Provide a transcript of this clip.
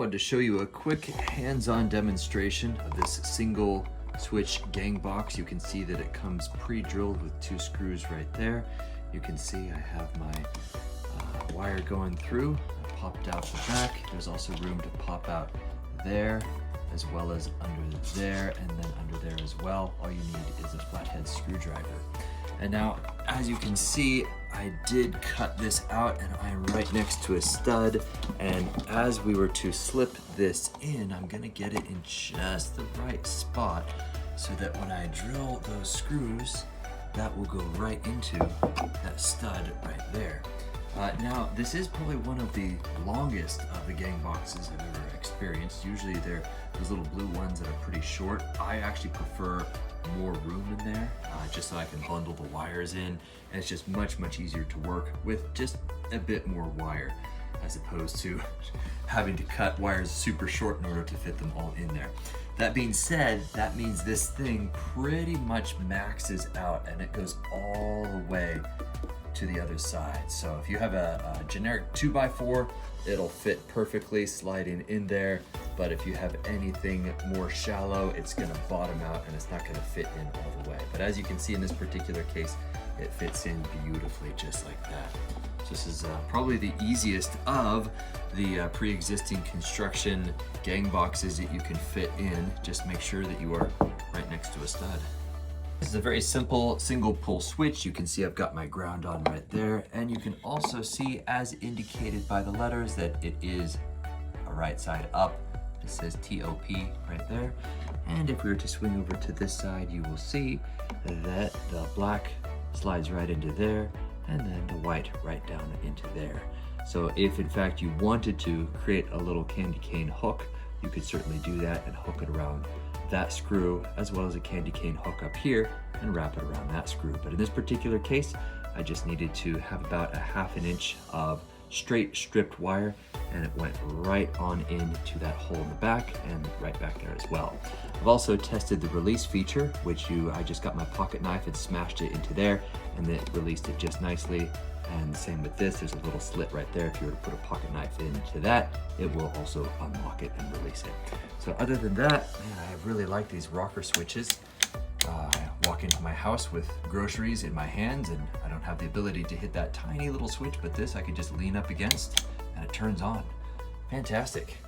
Wanted to show you a quick hands-on demonstration of this single switch gang box. You can see that it comes pre-drilled with 2 screws right there. You can see I have my wire going through. I popped out the back. There's also room to pop out there, as well as under there, and then under there as well. All you need is a flathead screwdriver. And now, as you can see, I did cut this out and I'm right next to a stud. And as we were to slip this in, I'm gonna get it in just the right spot so that when I drill those screws, that will go right into that stud right there. Now, this is probably one of the longest of the gang boxes I've ever experienced. Usually they're those little blue ones that are pretty short. I actually prefer more room in there, just so I can bundle the wires in, and it's just much easier to work with just a bit more wire, as opposed to having to cut wires super short in order to fit them all in there. That being said, that means this thing pretty much maxes out and it goes all the way to the other side. So if you have a generic 2x4, it'll fit perfectly sliding in there. But if you have anything more shallow, it's gonna bottom out and it's not gonna fit in all the way. But as you can see in this particular case, it fits in beautifully just like that. So this is probably the easiest of the pre-existing construction gang boxes that you can fit in. Just make sure that you are right next to a stud. This is a very simple single pull switch. You can see I've got my ground on right there, and you can also see, as indicated by the letters, that it is a right side up. It says TOP right there. And if we were to swing over to this side, you will see that the black slides right into there, and then the white right down into there. So if in fact you wanted to create a little candy cane hook, you could certainly do that and hook it around that screw, as well as a candy cane hook up here, and wrap it around that screw. But in this particular case, I just needed to have about a 1/2 inch of straight stripped wire, and it went right on into that hole in the back and right back there as well. I've also tested the release feature, which I just got my pocket knife and smashed it into there, and it released it just nicely. And same with this, there's a little slit right there. If you were to put a pocket knife into that, it will also unlock it and release it. So other than that, man, I really like these rocker switches. I walk into my house with groceries in my hands and I don't have the ability to hit that tiny little switch, but this I could just lean up against and it turns on. Fantastic.